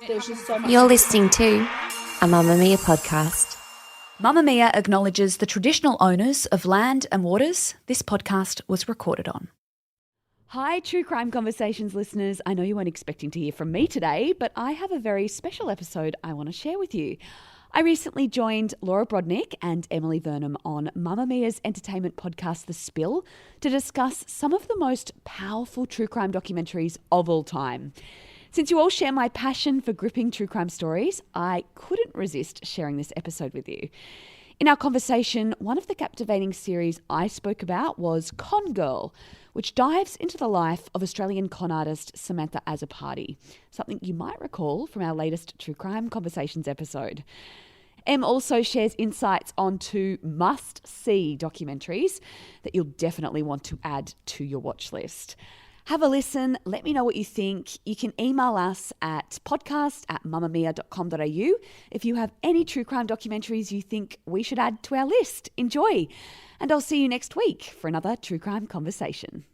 there's just so much. You're listening to a Mamamia podcast. Mamamia acknowledges the traditional owners of land and waters this podcast was recorded on. Hi, True Crime Conversations listeners. I know you weren't expecting to hear from me today, but I have a very special episode I want to share with you. I recently joined Laura Brodnik and Emily Vernem on Mamamia's entertainment podcast, The Spill, to discuss some of the most powerful true crime documentaries of all time. Since you all share my passion for gripping true crime stories, I couldn't resist sharing this episode with you. In our conversation, one of the captivating series I spoke about was Con Girl, which dives into the life of Australian con artist Samantha Azzopardi, something you might recall from our latest True Crime Conversations episode. Em also shares insights on two must-see documentaries that you'll definitely want to add to your watch list. Have a listen. Let me know what you think. You can email us at podcast@mamamia.com.au if you have any true crime documentaries you think we should add to our list. Enjoy. And I'll see you next week for another True Crime Conversation.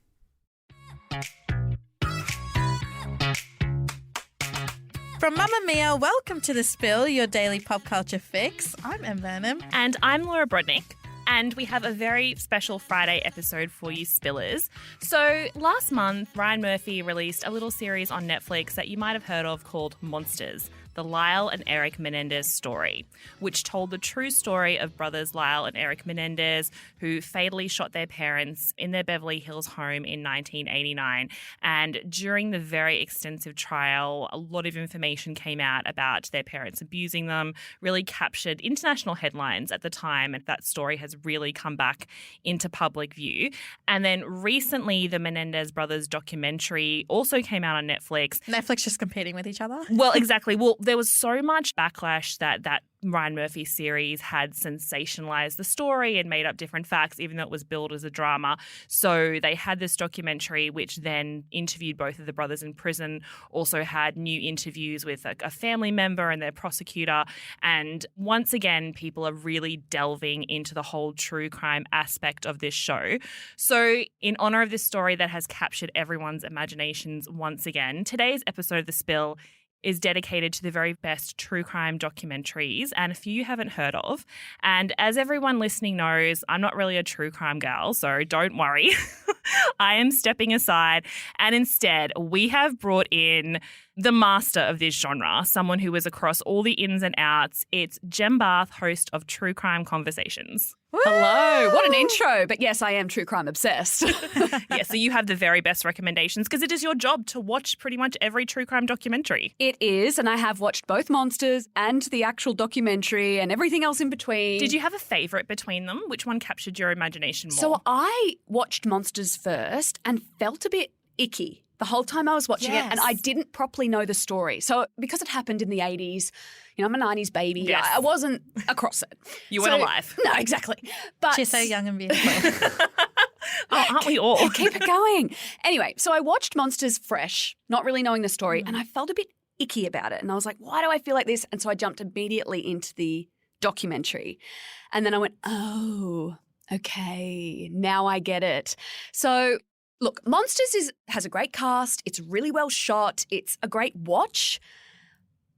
From Mamamia, welcome to The Spill, your daily pop culture fix. I'm Em Vernem. And I'm Laura Brodnik. And we have a very special Friday episode for you spillers. So last month, Ryan Murphy released a little series on Netflix that you might have heard of called Monsters, the Lyle and Eric Menendez story, which told the true story of brothers Lyle and Eric Menendez, who fatally shot their parents in their Beverly Hills home in 1989. And during the very extensive trial, a lot of information came out about their parents abusing them, really captured international headlines at the time, and that story has really come back into public view. And then recently, the Menendez Brothers documentary also came out on Netflix. Netflix just competing with each other? Well, exactly. Well, there was so much backlash that Ryan Murphy series had sensationalized the story and made up different facts, even though it was billed as a drama. So they had this documentary, which then interviewed both of the brothers in prison, also had new interviews with a family member and their prosecutor. And once again, people are really delving into the whole true crime aspect of this show. So in honor of this story that has captured everyone's imaginations once again, today's episode of The Spill is dedicated to the very best true crime documentaries and a few you haven't heard of. And as everyone listening knows, I'm not really a true crime gal, so don't worry. I am stepping aside, and instead we have brought in the master of this genre, someone who is across all the ins and outs. It's Jem Barth, host of True Crime Conversations. Hello. What an intro. But yes, I am true crime obsessed. Yeah, so you have the very best recommendations because it is your job to watch pretty much every true crime documentary. It is, and I have watched both Monsters and the actual documentary and everything else in between. Did you have a favourite between them? Which one captured your imagination more? So I watched Monsters first and felt a bit icky the whole time I was watching it, and I didn't properly know the story. So because it happened in the 80s, you know, I'm a 90s baby. Yes. I wasn't across it. You weren't alive. No, exactly. But She's so young and beautiful. Oh, aren't we all? Keep it going. Anyway, so I watched Monsters fresh, not really knowing the story, and I felt a bit icky about it. And I was like, why do I feel like this? And so I jumped immediately into the documentary. And then I went, oh, okay, now I get it. So look, Monsters has a great cast. It's really well shot. It's a great watch.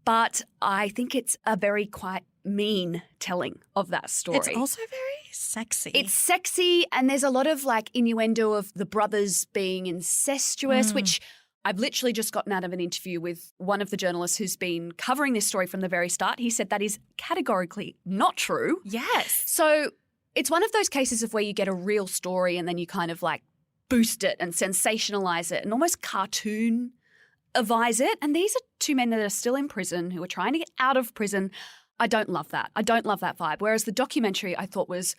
But I think it's a very quite mean telling of that story. It's also very sexy. It's sexy, and there's a lot of like innuendo of the brothers being incestuous, which I've literally just gotten out of an interview with one of the journalists who's been covering this story from the very start. He said that is categorically not true. Yes. So it's one of those cases of where you get a real story and then you kind of like boost it and sensationalize it and almost cartoon-avise it. And these are two men that are still in prison who are trying to get out of prison. I don't love that. I don't love that vibe. Whereas the documentary I thought was,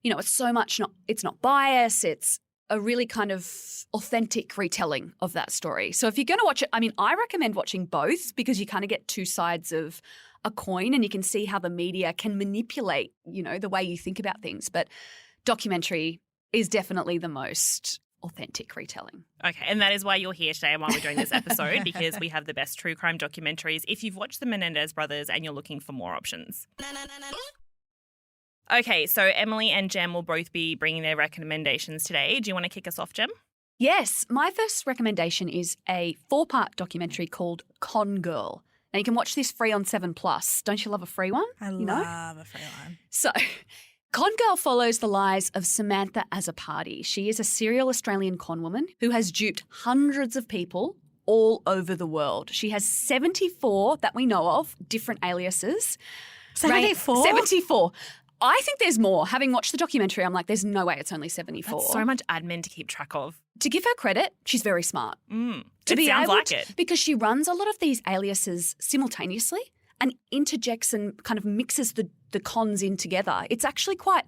you know, it's so much it's not biased. It's a really kind of authentic retelling of that story. So if you're going to watch it, I mean, I recommend watching both because you kind of get two sides of a coin and you can see how the media can manipulate, you know, the way you think about things. But documentary is definitely the most authentic retelling. Okay, and that is why you're here today and why we're doing this episode, because we have the best true crime documentaries if you've watched the Menendez Brothers and you're looking for more options. Okay, so Emily and Jem will both be bringing their recommendations today. Do you want to kick us off, Jem? Yes, my first recommendation is a 4-part documentary called Con Girl. Now, you can watch this free on 7+. Don't you love a free one? I love a free one. So, Con Girl follows the lives of Samantha as a party. She is a serial Australian con woman who has duped hundreds of people all over the world. She has 74 that we know of, different aliases. 74? 74. I think there's more. Having watched the documentary, I'm like, there's no way it's only 74. That's so much admin to keep track of. To give her credit, she's very smart. It sounds like it. Because she runs a lot of these aliases simultaneously and interjects and kind of mixes the cons in together. It's actually quite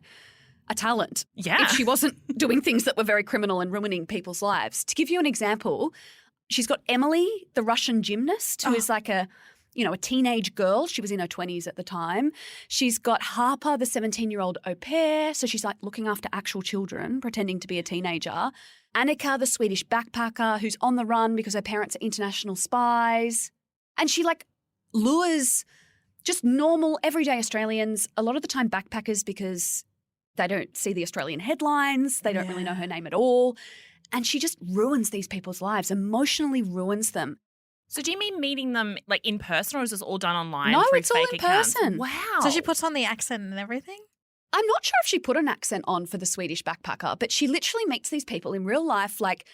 a talent. Yeah. If she wasn't doing things that were very criminal and ruining people's lives. To give you an example, she's got Emily, the Russian gymnast, who is like a teenage girl. She was in her 20s at the time. She's got Harper, the 17-year-old au pair. So she's like looking after actual children, pretending to be a teenager. Annika, the Swedish backpacker, who's on the run because her parents are international spies. And she like lures just normal, everyday Australians, a lot of the time backpackers because they don't see the Australian headlines. They don't really know her name at all. And she just ruins these people's lives, emotionally ruins them. So do you mean meeting them like in person, or is this all done online? No, through it's all fake in accounts? person. Wow. So she puts on the accent and everything? I'm not sure if she put an accent on for the Swedish backpacker, but she literally meets these people in real life. Like,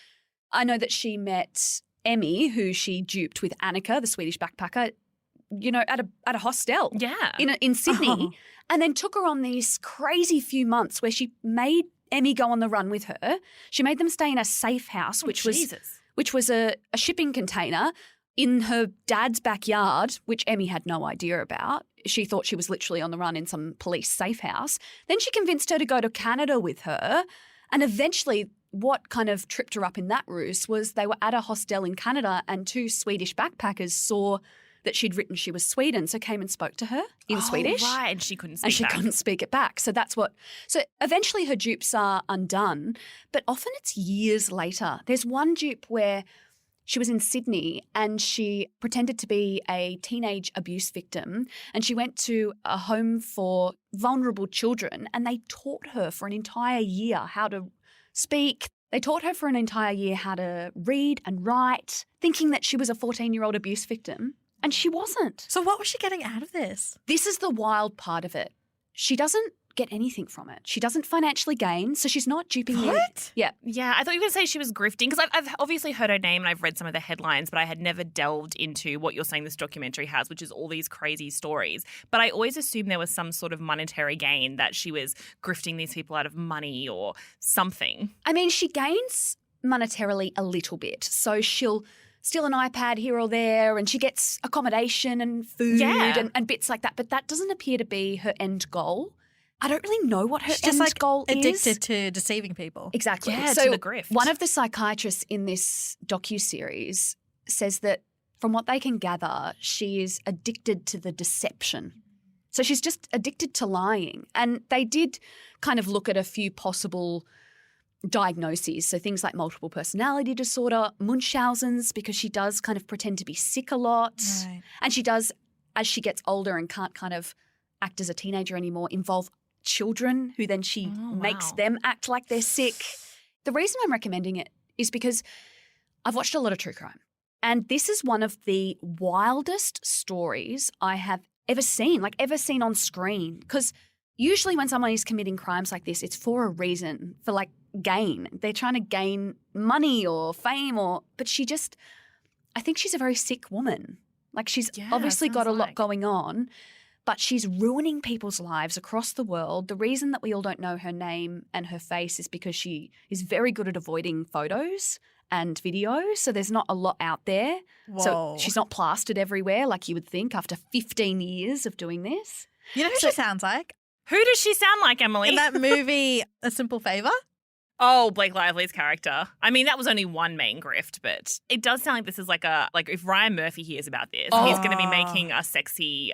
I know that she met Emmy, who she duped with Annika, the Swedish backpacker, at a hostel. Yeah. In Sydney, and then took her on these crazy few months where she made Emmy go on the run with her. She made them stay in a safe house, which was a shipping container in her dad's backyard, which Emmy had no idea about. She thought she was literally on the run in some police safe house. Then she convinced her to go to Canada with her. And eventually what kind of tripped her up in that ruse was they were at a hostel in Canada and two Swedish backpackers saw that she'd written she was Sweden, so came and spoke to her in Swedish. Right, and she couldn't speak And she back. couldn't speak it back. So eventually her dupes are undone, but often it's years later. There's one dupe where she was in Sydney and she pretended to be a teenage abuse victim, and she went to a home for vulnerable children and they taught her for an entire year how to speak. They taught her for an entire year how to read and write, thinking that she was a 14-year-old abuse victim, and she wasn't. So what was she getting out of this? This is the wild part of it. She doesn't get anything from it. She doesn't financially gain, so she's not duping them. What? Yeah. Yeah, I thought you were going to say she was grifting, because I've obviously heard her name and I've read some of the headlines, but I had never delved into what you're saying this documentary has, which is all these crazy stories. But I always assumed there was some sort of monetary gain, that she was grifting these people out of money or something. I mean, she gains monetarily a little bit. So she'll steal an iPad here or there, and she gets accommodation and food and bits like that. But that doesn't appear to be her end goal. I don't really know what her She's end goal is. Addicted to deceiving people. Exactly. Yeah, so to the grift. One of the psychiatrists in this docuseries says that from what they can gather, she is addicted to the deception. So she's just addicted to lying. And they did kind of look at a few possible diagnoses. So things like multiple personality disorder, Munchausen's, because she does kind of pretend to be sick a lot. Right. And she does, as she gets older and can't kind of act as a teenager anymore, involve children who then she makes them act like they're sick. The reason I'm recommending it is because I've watched a lot of true crime, and this is one of the wildest stories I have ever seen on screen. Because usually when someone is committing crimes like this, it's for a reason, for like gain. They're trying to gain money or fame but I think she's a very sick woman. Like she's obviously got a lot going on. But she's ruining people's lives across the world. The reason that we all don't know her name and her face is because she is very good at avoiding photos and videos. So there's not a lot out there. Whoa. So she's not plastered everywhere like you would think after 15 years of doing this. You know who she sounds like? Who does she sound like, Emily? In that movie, A Simple Favor? Oh, Blake Lively's character. I mean, that was only one main grift, but it does sound like this is like if Ryan Murphy hears about this, he's going to be making a sexy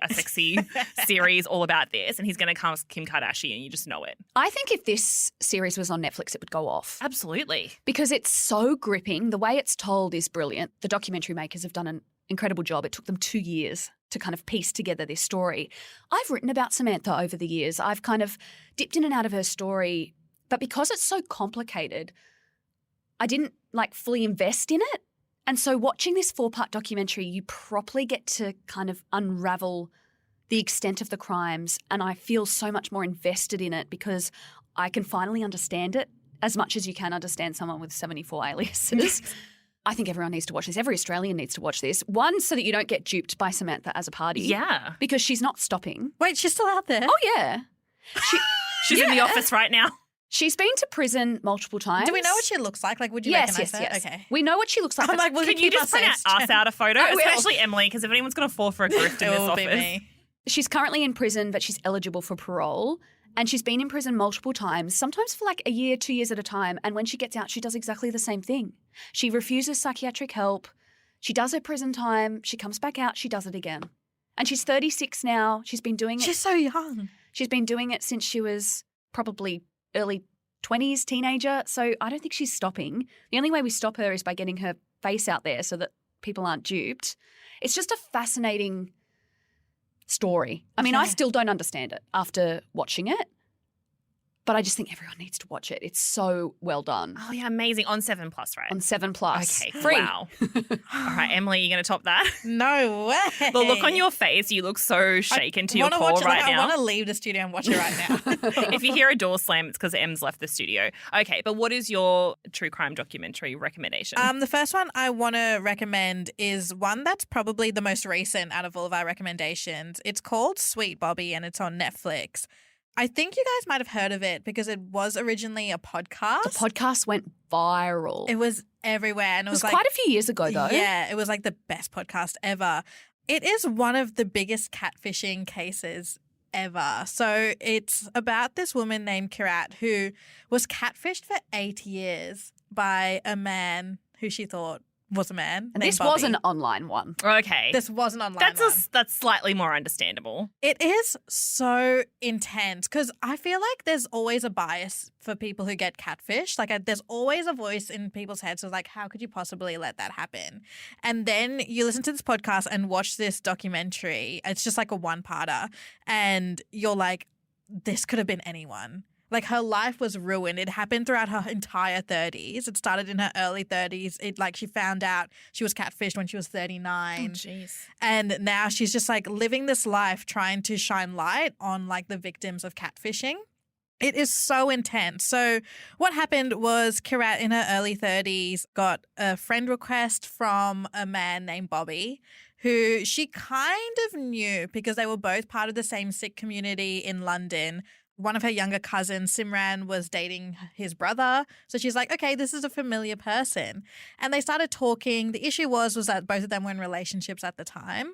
series all about this, and he's going to cast Kim Kardashian. You just know it. I think if this series was on Netflix, it would go off. Absolutely. Because it's so gripping. The way it's told is brilliant. The documentary makers have done an incredible job. It took them 2 years to kind of piece together this story. I've written about Samantha over the years. I've kind of dipped in and out of her story. But because it's so complicated, I didn't fully invest in it. And so watching this 4-part documentary, you properly get to kind of unravel the extent of the crimes, and I feel so much more invested in it because I can finally understand it as much as you can understand someone with 74 aliases. I think everyone needs to watch this. Every Australian needs to watch this. One, so that you don't get duped by Samantha as a party. Yeah. Because she's not stopping. Wait, she's still out there? Oh, yeah. She's in the office right now. She's been to prison multiple times. Do we know what she looks like? Like, would you recognize her? Yes. Okay. We know what she looks like. I'm like, well, Can you just print us out a photo? I will. Especially Emily, because if anyone's going to fall for a grift in It this will be office. me. She's currently in prison, but she's eligible for parole. And she's been in prison multiple times, sometimes for like a year, 2 years at a time. And when she gets out, she does exactly the same thing. She refuses psychiatric help. She does her prison time. She comes back out. She does it again. And she's 36 now. She's been doing it. She's so young. She's been doing it since she was probably early 20s, teenager. So I don't think she's stopping. The only way we stop her is by getting her face out there so that people aren't duped. It's just a fascinating story. I mean, I still don't understand it after watching it, but I just think everyone needs to watch it. It's so well done. Oh, yeah, amazing. On 7 Plus, right? On 7+. Okay, Free. wow. All right, Emily, you going to top that? No way. The look on your face, you look so shaken to your wanna core watch it, right like, now. I want to leave the studio and watch it right now. If you hear a door slam, it's because Em's left the studio. Okay, but what is your true crime documentary recommendation? The first one I want to recommend is one that's probably the most recent out of all of our recommendations. It's called Sweet Bobby and it's on Netflix. I think you guys might have heard of it because it was originally a podcast. The podcast went viral. It was everywhere. And It was quite a few years ago, though. Yeah, it was like the best podcast ever. It is one of the biggest catfishing cases ever. So it's about this woman named Kirat who was catfished for 8 years by a man who she thought was a man. And named this was Bobby. an online one. Okay. This was an online one. That's slightly more understandable. It is so intense because I feel like there's always a bias for people who get catfished. Like there's always a voice in people's heads of like, how could you possibly let that happen? And then you listen to this podcast and watch this documentary. It's just like a one-parter. And you're like, this could have been anyone. Like her life was ruined. It happened throughout her entire 30s. It started in her early 30s. She found out she was catfished when she was 39. Oh, jeez. And now she's just like living this life trying to shine light on like the victims of catfishing. It is so intense. So what happened was Kirat in her early 30s got a friend request from a man named Bobby who she kind of knew because they were both part of the same Sikh community in London. One of her younger cousins, Simran, was dating his brother. So she's like, okay, this is a familiar person. And they started talking. The issue was that both of them were in relationships at the time,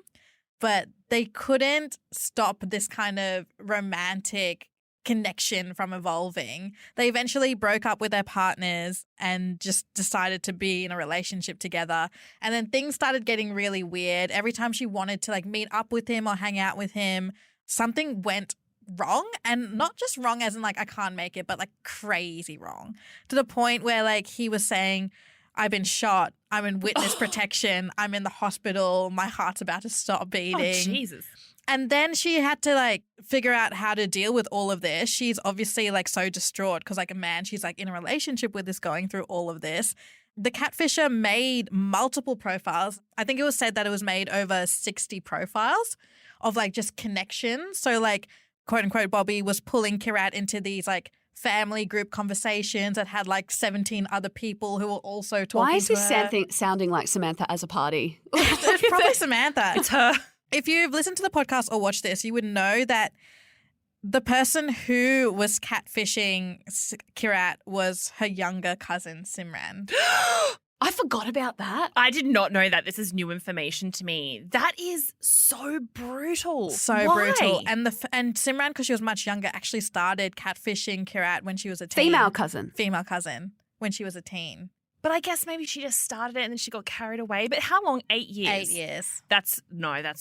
but they couldn't stop this kind of romantic connection from evolving. They eventually broke up with their partners and just decided to be in a relationship together. And then things started getting really weird. Every time she wanted to like meet up with him or hang out with him, something went wrong, and not just wrong as in like I can't make it, but like crazy wrong to the point where like he was saying, I've been shot, I'm in witness protection, I'm in the hospital, my heart's about to stop beating. Oh, Jesus. And then she had to like figure out how to deal with all of this. She's obviously like so distraught because like a man she's like in a relationship with is going through all of this. The catfisher made multiple profiles. I think it was said that it was made over 60 profiles of like just connections. So like quote unquote, Bobby was pulling Kirat into these like family group conversations that had like 17 other people who were also talking Why is to this her. sounding like Samantha as a party? It's probably Samantha. It's her. If you've listened to the podcast or watched this, you would know that the person who was catfishing Kirat was her younger cousin, Simran. I forgot about that. I did not know that. This is new information to me. That is so brutal. So Why? brutal. And Simran, because she was much younger, actually started catfishing Kirat when she was a teen. Female cousin. Female cousin when she was a teen. But I guess maybe she just started it and then she got carried away. But how long? 8 years? 8 years. That's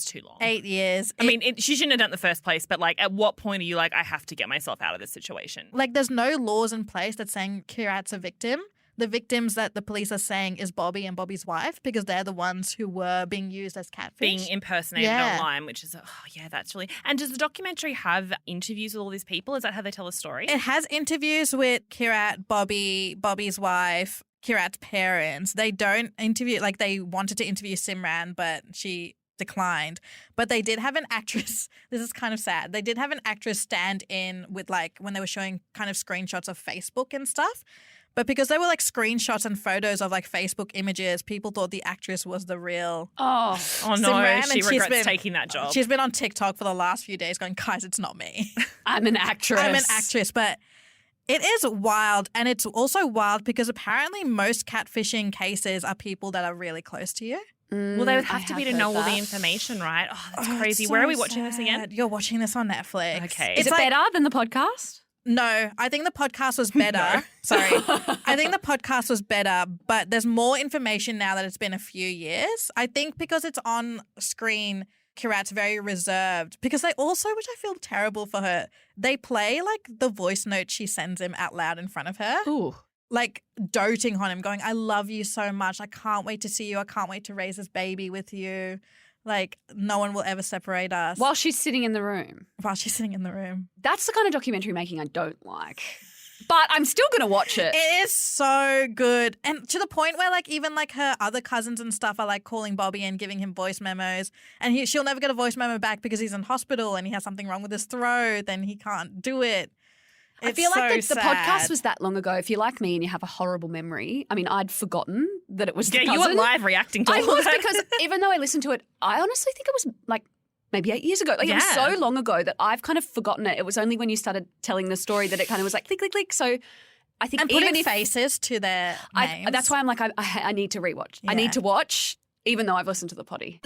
too long. 8 years. I mean, she shouldn't have done it in the first place, but like at what point are you like, I have to get myself out of this situation? Like there's no laws in place that's saying Kirat's a victim. The victims that the police are saying is Bobby and Bobby's wife because they're the ones who were being used as catfish. Being impersonated Yeah. online, which is, that's really... And does the documentary have interviews with all these people? Is that how they tell the story? It has interviews with Kirat, Bobby, Bobby's wife, Kirat's parents, they don't interview, like they wanted to interview Simran, but she declined. But they did have an actress, this is kind of sad, they did have an actress stand in with like when they were showing kind of screenshots of Facebook and stuff. But because they were like screenshots and photos of like Facebook images, people thought the actress was the real Oh no, Simran, she and regrets taking that job. She's been on TikTok for the last few days going, guys, it's not me. I'm an actress. I'm an actress, but it is wild. And it's also wild because apparently most catfishing cases are people that are really close to you. Well, they would have to be to know all the information, right? Oh, that's crazy. It's Where so are we watching this again? sad. You're watching this on Netflix. Okay. Is it better than the podcast? No, I think the podcast was better. Sorry. I think the podcast was better, but there's more information now that it's been a few years. I think because it's on screen, Kirat's very reserved because they also, which I feel terrible for her, they play like the voice note she sends him out loud in front of her. Ooh. Like doting on him, going, I love you so much. I can't wait to see you. I can't wait to raise this baby with you. Like no one will ever separate us. While she's sitting in the room. While she's sitting in the room. That's the kind of documentary making I don't like. But I'm still going to watch it. It is so good. And to the point where like even like her other cousins and stuff are like calling Bobby and giving him voice memos. And she'll never get a voice memo back because he's in hospital and he has something wrong with his throat and he can't do it. I feel like so the podcast sad. was that long ago. If you're like me and you have a horrible memory, I mean, I'd forgotten that it was the Yeah, cousin. you were live reacting to I all was that. because even though I listened to it, I honestly think it was like maybe 8 years ago. Like it was Yeah. so long ago that I've kind of forgotten it. It was only when you started telling the story that it kind of was like click, click, click. So I think And even putting if faces to their names. that's why I'm like I need to rewatch. I Yeah. need to watch even though I've listened to the potty.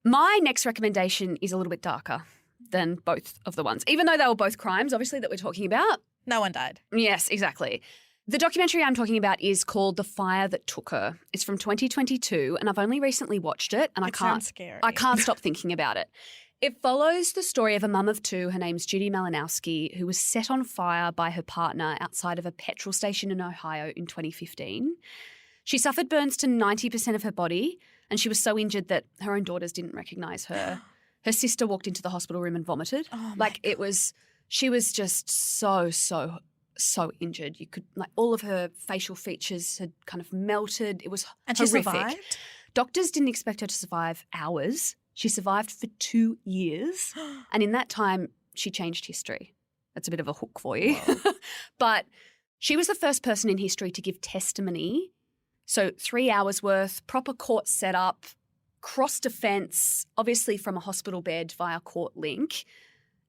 My next recommendation is a little bit darker than both of the ones, even though they were both crimes, obviously, that we're talking about. No one died. Yes, exactly. The documentary I'm talking about is called The Fire That Took Her. It's from 2022 and I've only recently watched it and It sounds scary. I can't stop thinking about it. It follows the story of a mum of two, her name's Judy Malinowski, who was set on fire by her partner outside of a petrol station in Ohio in 2015. She suffered burns to 90% of her body and she was so injured that her own daughters didn't recognise her. Her sister walked into the hospital room and vomited. Oh my She was just so injured. You could, like, all of her facial features had kind of melted. It was And she horrific. survived? Doctors didn't expect her to survive hours. She survived for 2 years. And in that time, she changed history. That's a bit of a hook for you. But she was the first person in history to give testimony. So 3 hours worth, proper court setup, cross-defence, obviously from a hospital bed via court link,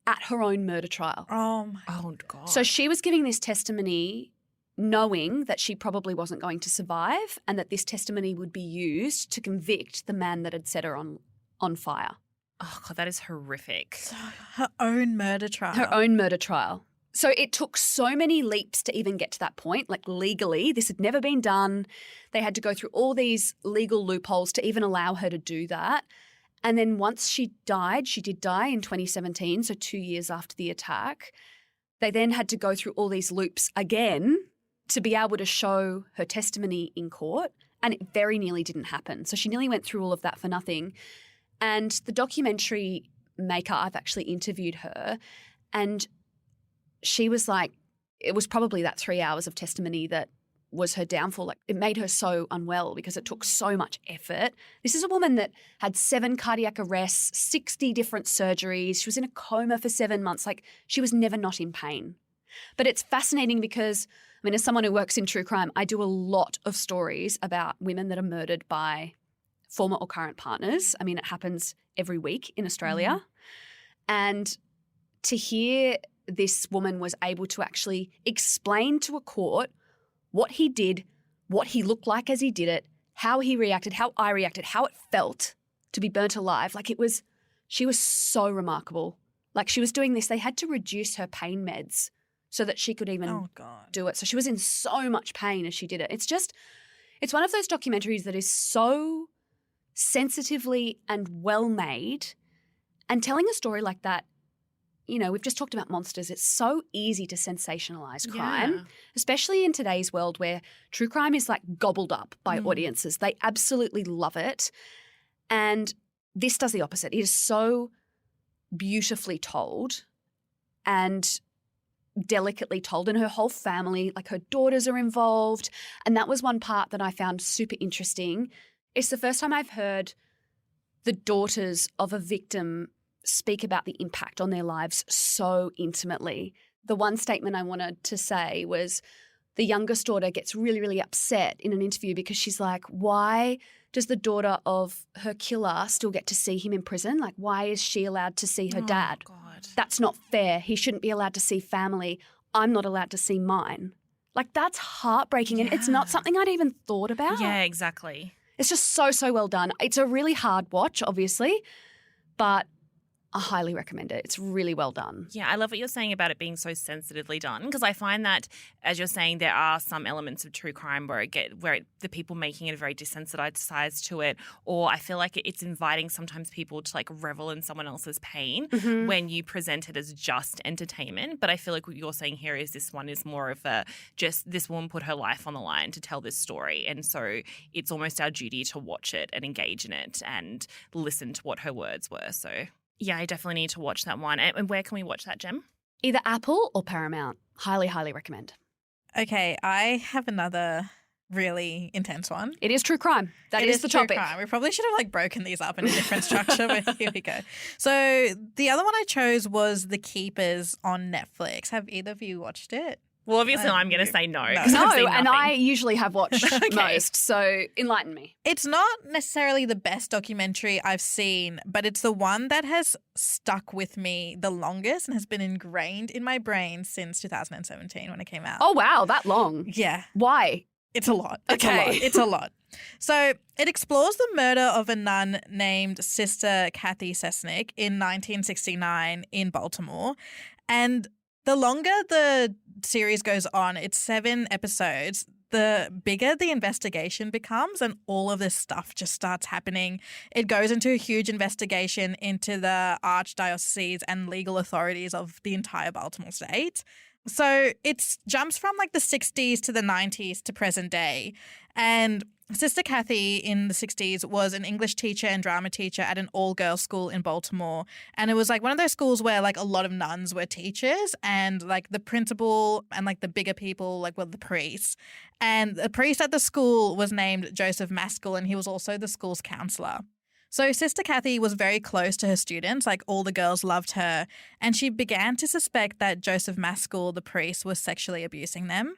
at her own murder trial. Oh my Oh, God. So she was giving this testimony knowing that she probably wasn't going to survive and that this testimony would be used to convict the man that had set her on fire. Oh, God, that is horrific. Her own murder trial. Her own murder trial. So it took so many leaps to even get to that point, like legally. This had never been done. They had to go through all these legal loopholes to even allow her to do that. And then once she died, she did die in 2017, so 2 years after the attack, they then had to go through all these loops again to be able to show her testimony in court, and it very nearly didn't happen. So she nearly went through all of that for nothing. And the documentary maker, I've actually interviewed her, and she was like, it was probably that 3 hours of testimony that was her downfall. Like, it made her so unwell because it took so much effort. This is a woman that had 7 cardiac arrests, 60 different surgeries. She was in a coma for 7 months. Like, she was never not in pain. But it's fascinating because, I mean, as someone who works in true crime, I do a lot of stories about women that are murdered by former or current partners. I mean, it happens every week in Australia. And to hear this woman was able to actually explain to a court what he did, what he looked like as he did it, how he reacted, how I reacted, how it felt to be burnt alive. Like, she was so remarkable. Like, she was doing this. They had to reduce her pain meds so that she could even do it. So she was in so much pain as she did it. It's one of those documentaries that is so sensitively and well made, and telling a story like that, you know, we've just talked about monsters. It's so easy to sensationalize crime, especially in today's world where true crime is like gobbled up by audiences. They absolutely love it. And this does the opposite. It is so beautifully told. And delicately told, and her whole family, like her daughters are involved. And that was one part that I found super interesting. It's the first time I've heard the daughters of a victim speak about the impact on their lives so intimately. The one statement I wanted to say was the youngest daughter gets really, really upset in an interview because she's like, why does the daughter of her killer still get to see him in prison? Like, why is she allowed to see her dad? God. That's not fair. He shouldn't be allowed to see family. I'm not allowed to see mine. Like, that's heartbreaking. And it's not something I'd even thought about. Yeah, exactly. It's just so, so well done. It's a really hard watch, obviously, but I highly recommend it. It's really well done. Yeah, I love what you're saying about it being so sensitively done, because I find that, as you're saying, there are some elements of true crime where the people making it are very desensitized to it, or I feel like it's inviting sometimes people to like revel in someone else's pain when you present it as just entertainment. But I feel like what you're saying here is this one is more of a just this woman put her life on the line to tell this story, and so it's almost our duty to watch it and engage in it and listen to what her words were. So yeah, I definitely need to watch that one. And where can we watch that, Gem? Either Apple or Paramount. Highly, highly recommend. Okay, I have another really intense one. It is true crime. That is the true topic. Crime. We probably should have like broken these up in a different structure, but here we go. So the other one I chose was The Keepers on Netflix. Have either of you watched it? Well, obviously I'm going to say no. 'cause I've No, seen and nothing. I usually have watched Okay. most, so enlighten me. It's not necessarily the best documentary I've seen, but it's the one that has stuck with me the longest and has been ingrained in my brain since 2017 when it came out. Oh, wow, that long. Yeah, Why? it's a lot. Okay. It's a lot. So it explores the murder of a nun named Sister Kathy Sesnick in 1969 in Baltimore. And the longer the series goes on, it's 7 episodes, the bigger the investigation becomes and all of this stuff just starts happening. It goes into a huge investigation into the archdiocese and legal authorities of the entire Baltimore state. So it jumps from like the 60s to the 90s to present day. And Sister Kathy in the 60s was an English teacher and drama teacher at an all-girls school in Baltimore. And it was like one of those schools where like a lot of nuns were teachers and like the principal and like the bigger people like were the priests. And the priest at the school was named Joseph Maskell, and he was also the school's counselor. So Sister Kathy was very close to her students, like all the girls loved her, and she began to suspect that Joseph Maskell, the priest, was sexually abusing them.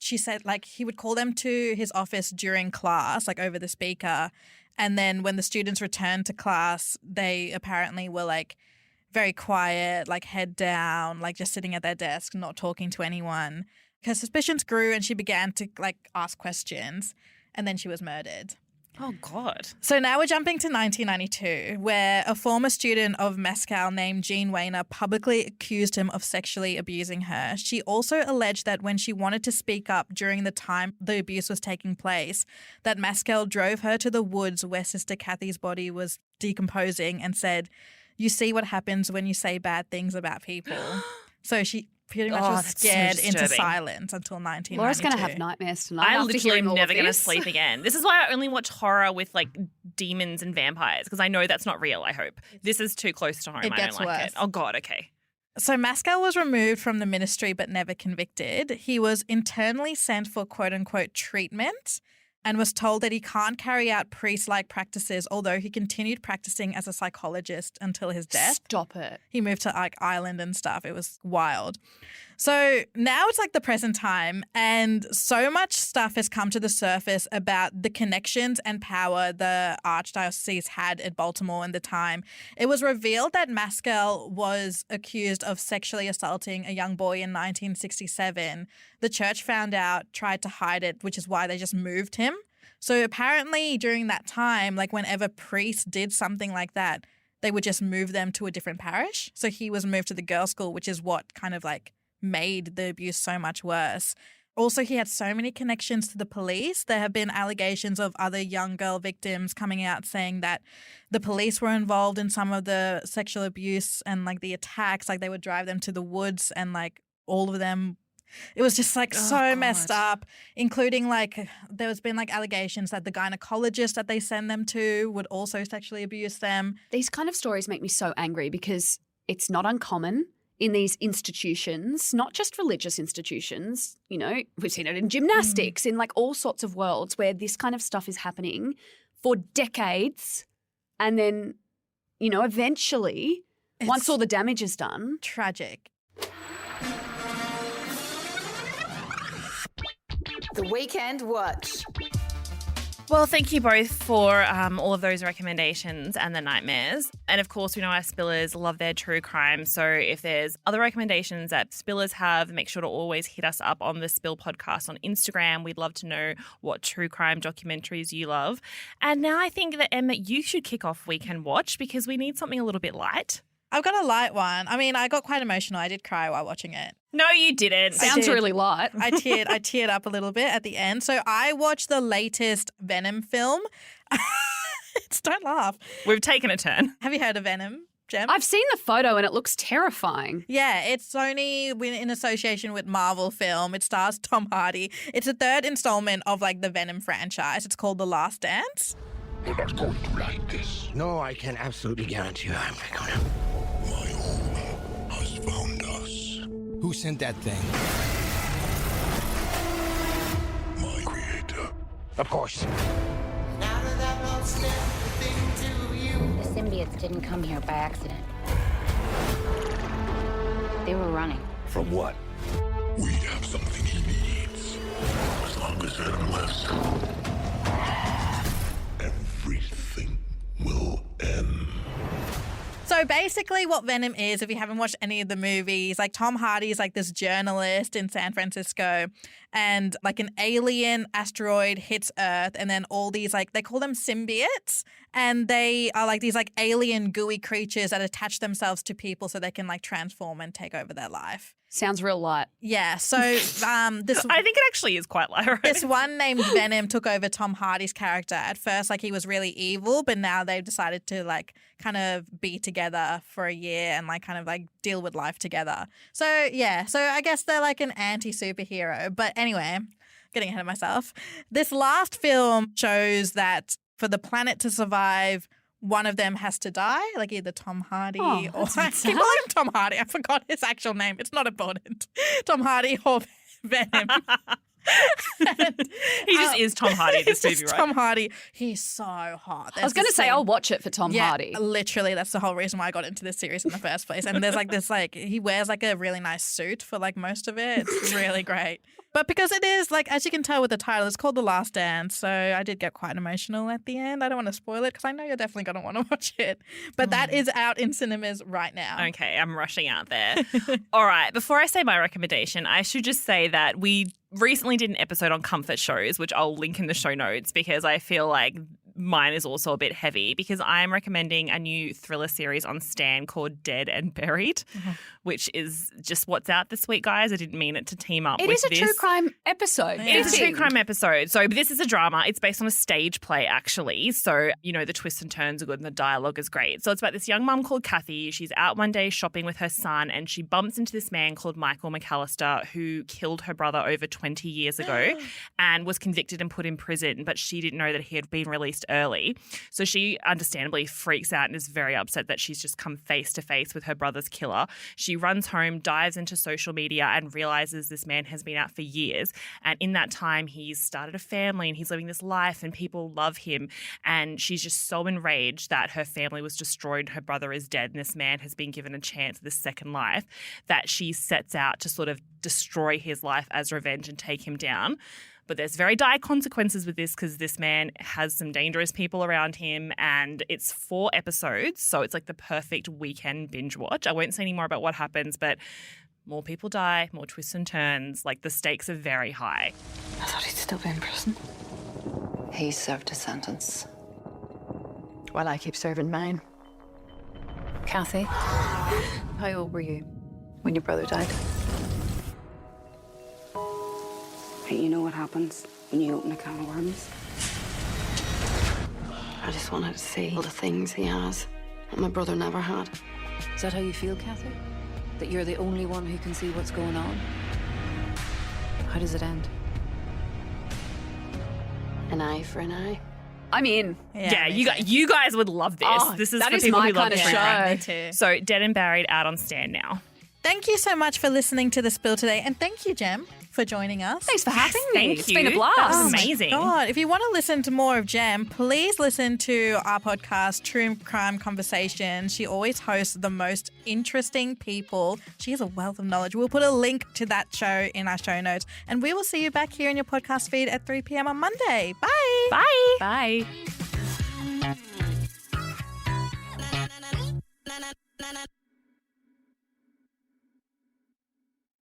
She said like he would call them to his office during class, like over the speaker, and then when the students returned to class, they apparently were like very quiet, like head down, like just sitting at their desk, not talking to anyone. Her suspicions grew and she began to like ask questions, and then she was murdered. Oh, God. So now we're jumping to 1992, where a former student of Mescal named Jean Wayner publicly accused him of sexually abusing her. She also alleged that when she wanted to speak up during the time the abuse was taking place, that Mescal drove her to the woods where Sister Kathy's body was decomposing and said, "You see what happens when you say bad things about people." So she pretty much was that's so scared into disturbing. silence until 1992. Laura's going to have nightmares tonight. I'm after literally hearing all of never going to this. sleep again. This is why I only watch horror with like demons and vampires, because I know that's not real, I hope. This is too close to home. It I gets don't like worse. it. Oh, God, okay. So Maskell was removed from the ministry but never convicted. He was internally sent for quote-unquote treatment and was told that he can't carry out priest-like practices, although he continued practicing as a psychologist until his death. Stop it. He moved to like Ireland and stuff. It was wild. So now it's like the present time, and so much stuff has come to the surface about the connections and power the archdiocese had at Baltimore in the time. It was revealed that Maskell was accused of sexually assaulting a young boy in 1967. The church found out, tried to hide it, which is why they just moved him. So apparently during that time, like whenever priests did something like that, they would just move them to a different parish. So he was moved to the girls' school, which is what kind of like made the abuse so much worse. Also, he had so many connections to the police. There have been allegations of other young girl victims coming out saying that the police were involved in some of the sexual abuse and like the attacks. Like they would drive them to the woods and like all of them. It was just like so messed up, including like there's been like allegations that the gynecologist that they send them to would also sexually abuse them. These kind of stories make me so angry because it's not uncommon. in these institutions, not just religious institutions, you know, we've seen it in gymnastics, in like all sorts of worlds where this kind of stuff is happening for decades and then, you know, eventually, once all the damage is done. Tragic. The Weekend Watch. Well, thank you both for all of those recommendations and the nightmares. And of course, we know our spillers love their true crime. So if there's other recommendations that spillers have, make sure to always hit us up on the Spill Podcast on Instagram. We'd love to know what true crime documentaries you love. And now I think that, Emma, you should kick off Weekend Watch because we need something a little bit light. I've got a light one. I mean, I got quite emotional. I did cry while watching it. No, you didn't. Sounds really light. I teared up a little bit at the end. So I watched the latest Vernem film. Don't laugh. We've taken a turn. Have you heard of Vernem, Jem? I've seen the photo and it looks terrifying. Yeah, it's Sony in association with Marvel Film. It stars Tom Hardy. It's the third installment of like the Vernem franchise. It's called The Last Dance. You're not going to like this. No, I can absolutely guarantee you I'm not gonna. My home has found us. Who sent that thing? My creator. Of course. The symbiotes didn't come here by accident. They were running. From what? We have something he needs. As long as Venom lives, everything will end. So basically what Vernem is, if you haven't watched any of the movies, like Tom Hardy is like this journalist in San Francisco and like an alien asteroid hits Earth and then all these like, they call them symbiotes and they are like these like alien gooey creatures that attach themselves to people so they can like transform and take over their life. Sounds real light. Yeah, so this I think it actually is quite light, right? This one named Vernem took over Tom Hardy's character. At first, like he was really evil, but now they've decided to like kind of be together for a year and like kind of like deal with life together. So yeah, so I guess they're like an anti-superhero. But anyway, getting ahead of myself. This last film shows that for the planet to survive, one of them has to die, like either Tom Hardy or I keep calling him Tom Hardy. I forgot his actual name. It's not important. Tom Hardy or Vernem. He just is Tom Hardy in this movie, right? Tom Hardy. He's so hot. I was going to say I'll watch it for Tom Hardy. Literally, that's the whole reason why I got into this series in the first place. And there's like this like he wears like a really nice suit for like most of it. It's really great. But because it is, like, as you can tell with the title, it's called The Last Dance. So I did get quite emotional at the end. I don't want to spoil it because I know you're definitely going to want to watch it. But that is out in cinemas right now. Okay, I'm rushing out there. All right, before I say my recommendation, I should just say that we recently did an episode on comfort shows, which I'll link in the show notes because I feel like mine is also a bit heavy because I'm recommending a new thriller series on Stan called Dead and Buried, which is just what's out this week, guys. I didn't mean it to team up with this. It is a true crime episode. It is a true crime episode. So this is a drama. It's based on a stage play, actually. So, you know, the twists and turns are good and the dialogue is great. So it's about this young mum called Kathy. She's out one day shopping with her son and she bumps into this man called Michael McAllister who killed her brother over 20 years ago and was convicted and put in prison, but she didn't know that he had been released early. So she understandably freaks out and is very upset that she's just come face to face with her brother's killer. She runs home, dives into social media and realizes this man has been out for years. And in that time, he's started a family and he's living this life and people love him. And she's just so enraged that her family was destroyed, her brother is dead, and this man has been given a chance at this second life that she sets out to sort of destroy his life as revenge and take him down. But there's very dire consequences with this because this man has some dangerous people around him and it's 4 episodes. So it's like the perfect weekend binge watch. I won't say any more about what happens, but more people die, more twists and turns. Like the stakes are very high. I thought he'd still be in prison. He served a sentence. While I keep serving mine. Kathy, how old were you when your brother died? You know what happens when you open a can of worms? I just wanted to see all the things he has that my brother never had. Is that how you feel, Kathy? That you're the only one who can see what's going on? How does it end? An eye for an eye. I'm in. Yeah, you guys would love this. Oh, this is that for is people my who love kind of true show. crime. Me too. So Dead and Buried out on Stan now. Thank you so much for listening to The Spill today. And thank you, Jem, for joining us. Thanks for having me. Thank It's you. been a blast. That was amazing. God, if you want to listen to more of Jem, please listen to our podcast, True Crime Conversations. She always hosts the most interesting people. She has a wealth of knowledge. We'll put a link to that show in our show notes. And we will see you back here in your podcast feed at 3 p.m. on Monday. Bye. Bye. Bye.